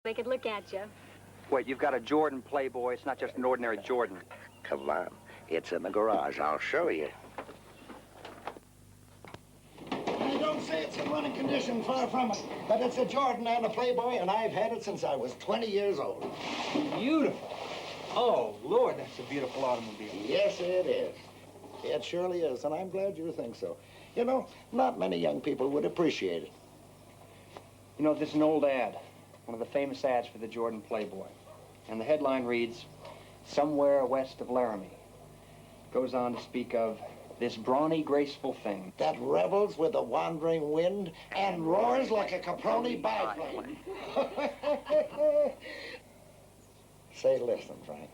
they could look at you. Wait, you've got a Jordan Playboy. It's not just an ordinary Jordan. Come on. It's in the garage. I'll show you. I don't say it's in running condition, far from it. But it's a Jordan and a Playboy, and I've had it since I was 20 years old. Beautiful. Oh, Lord, that's a beautiful automobile. Yes, it is. It surely is, and I'm glad you think so. You know, not many young people would appreciate it. You know, this is an old ad, one of the famous ads for the Jordan Playboy. And the headline reads, "Somewhere west of Laramie." Goes on to speak of this brawny, graceful thing that revels with the wandering wind and roars like a Caproni biplane. Say, listen, Frank.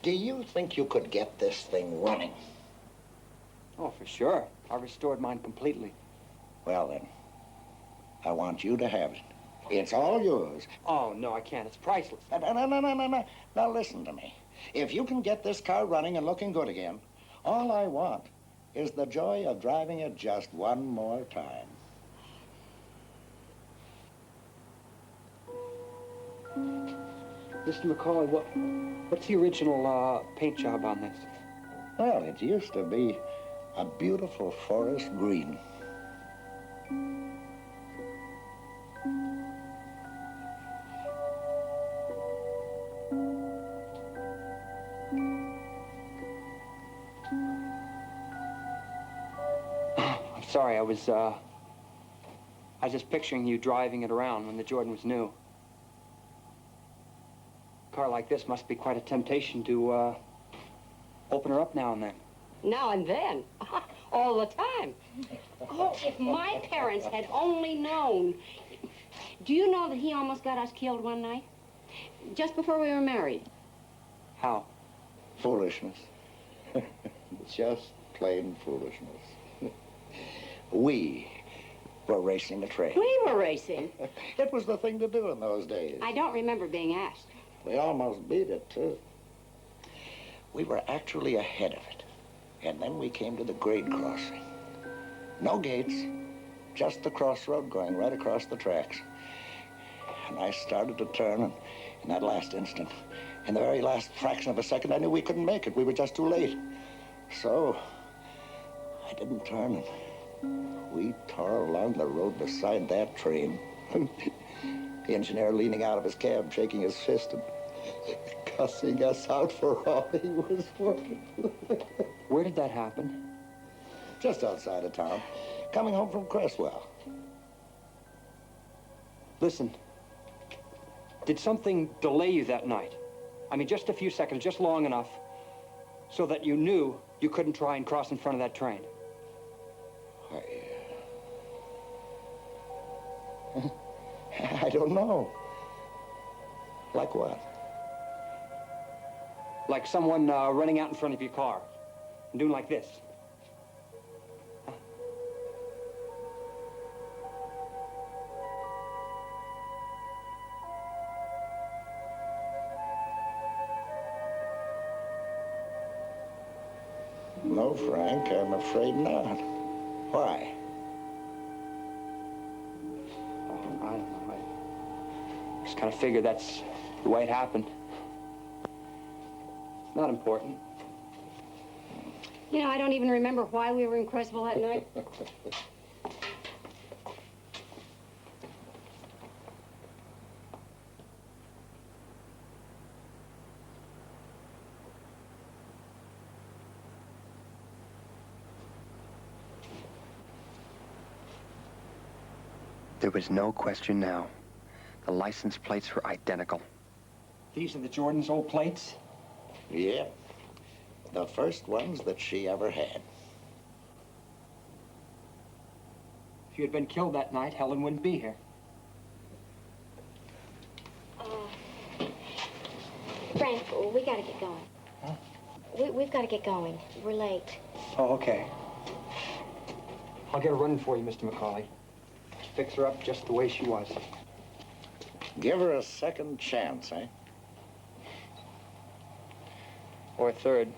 Do you think you could get this thing running? Oh, for sure. I restored mine completely. Well, then, I want you to have it. It's all yours. Oh, no, I can't. It's priceless. No. Now, listen to me. If you can get this car running and looking good again, all I want is the joy of driving it just one more time. Mr. McCauley, what's the original paint job on this? Well, it used to be a beautiful forest green. I'm sorry, I was just picturing you driving it around when the Jordan was new. A car like this must be quite a temptation to open her up now and then. Now and then. All the time. Oh, if my parents had only known. Do you know that he almost got us killed one night? Just before we were married. How? Foolishness. Just plain foolishness. We were racing the train. We were racing? It was the thing to do in those days. I don't remember being asked. We almost beat it, too. We were actually ahead of it. And then we came to the grade crossing. No gates, just the crossroad going right across the tracks. And I started to turn, and in that last instant, in the very last fraction of a second, I knew we couldn't make it. We were just too late. So, I didn't turn, and we tore along the road beside that train. The engineer leaning out of his cab, shaking his fist and cussing us out for all he was worth. Where did that happen? Just outside of town, coming home from Cresswell. Listen, did something delay you that night? I mean, just a few seconds, just long enough, so that you knew you couldn't try and cross in front of that train? I don't know. Like what? Like someone running out in front of your car and doing like this. Huh? No, Frank, I'm afraid not. Why? Oh, I don't know. I just kind of figured that's the way it happened. Not important. You know, I don't even remember why we were in Cresswell that night. There was no question now. The license plates were identical. These are the Jordan's old plates? Yeah. The first ones that she ever had. If you had been killed that night, Helen wouldn't be here. Frank, we gotta get going. Huh? We've gotta get going. We're late. Oh, okay. I'll get her running for you, Mr. McCauley. Fix her up just the way she was. Give her a second chance, eh? Or a third.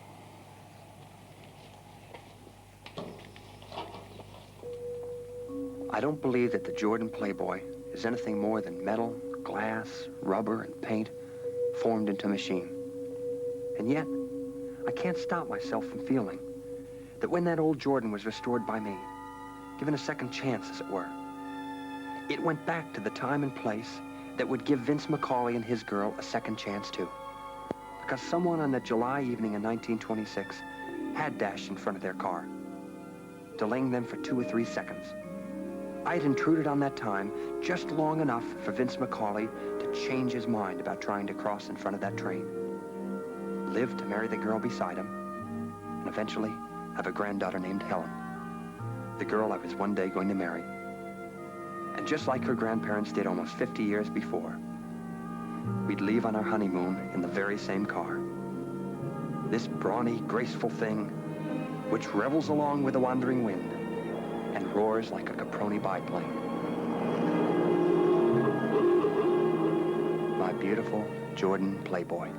I don't believe that the Jordan Playboy is anything more than metal, glass, rubber, and paint formed into machine. And yet, I can't stop myself from feeling that when that old Jordan was restored by me, given a second chance, as it were, it went back to the time and place that would give Vince McCauley and his girl a second chance, too. Because someone on that July evening in 1926 had dashed in front of their car, delaying them for 2 or 3 seconds. I had intruded on that time just long enough for Vince McCauley to change his mind about trying to cross in front of that train, live to marry the girl beside him, and eventually have a granddaughter named Helen, the girl I was one day going to marry. And just like her grandparents did almost 50 years before, we'd leave on our honeymoon in the very same car. This brawny, graceful thing, which revels along with the wandering wind and roars like a Caproni biplane. My beautiful Jordan Playboy.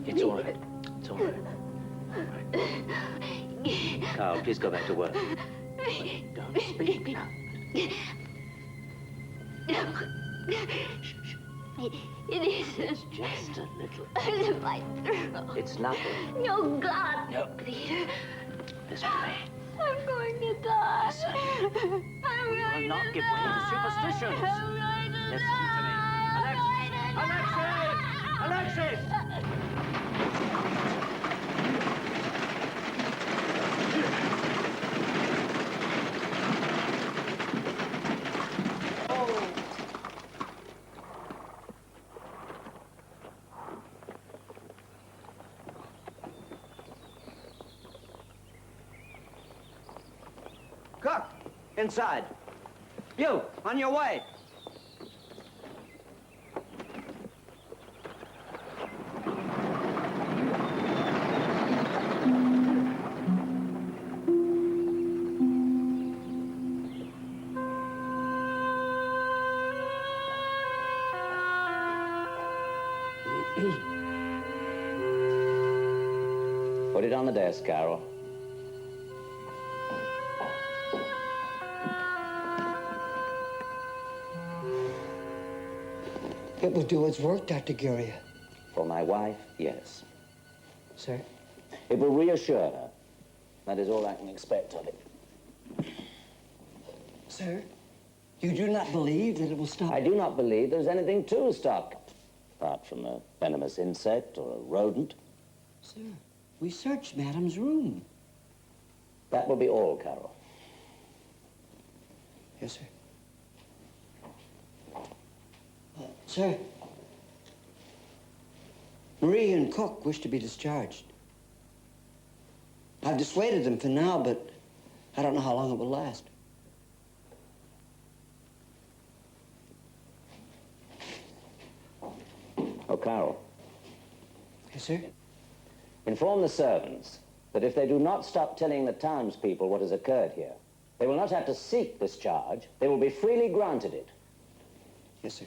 It's all right. It's all right. Carl, please go back to work. Don't speak now. It is. It's just a little. My throat. It's nothing. No, God. No. Peter. Listen to me. I'm going to die. Listen. I'm We going will not to give way to die. superstitions. I'm going to Listen die. to me. Alexis! Cook, inside. You, on your way. Put it on the desk, Carol. It will do its work, Dr. Guria. For my wife, yes. Sir? It will reassure her. That is all I can expect of it. Sir? You do not believe that it will stop? I do not believe there's anything to stop, apart from a venomous insect or a rodent. Sir, we searched Madame's room. That will be all, Carol. Yes, sir. Sir, Marie and Cook wish to be discharged. I've dissuaded them for now, but I don't know how long it will last. Oh, Carol, Yes, sir? inform the servants that if they do not stop telling the townspeople what has occurred here, they will not have to seek discharge. They will be freely granted it. Yes, sir.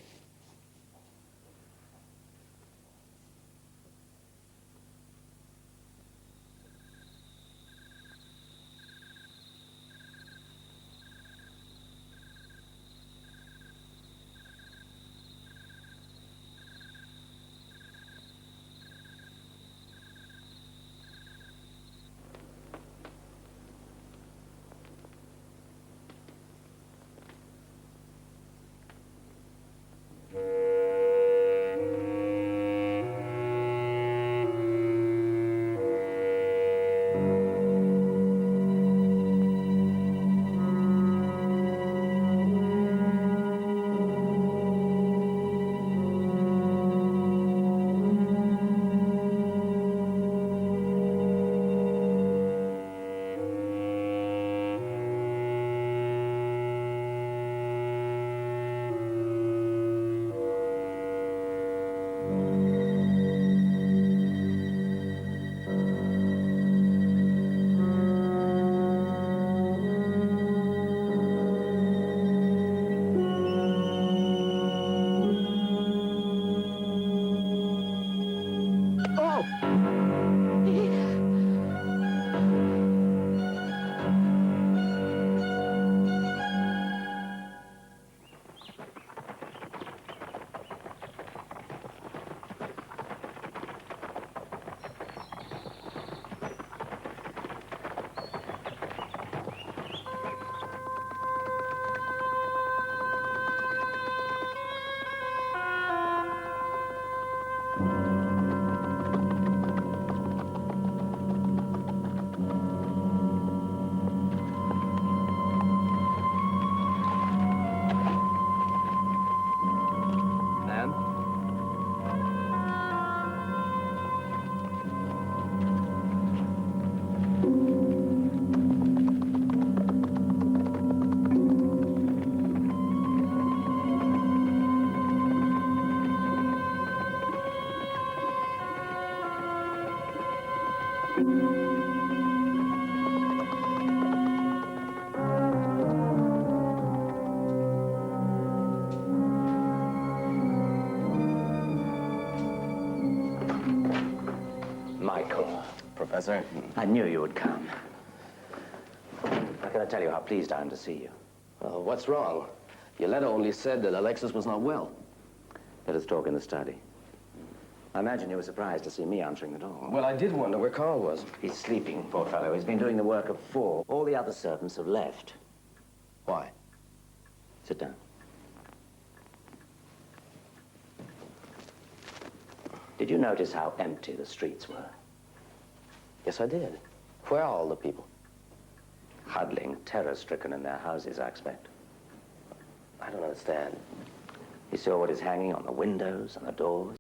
Ma'am? Michael, Professor? I knew you would come. I gotta tell you how pleased I am to see you. What's wrong? Your letter only said that Alexis was not well. Let us talk in the study. I imagine you were surprised to see me answering the door. Well, I did wonder where Carl was. He's sleeping, poor fellow. He's been doing the work of 4. All the other servants have left. Why? Sit down. Did you notice how empty the streets were? Yes, I did. Where are all the people? Huddling, terror-stricken in their houses, I expect. I don't understand. You saw what is hanging on the windows and the doors?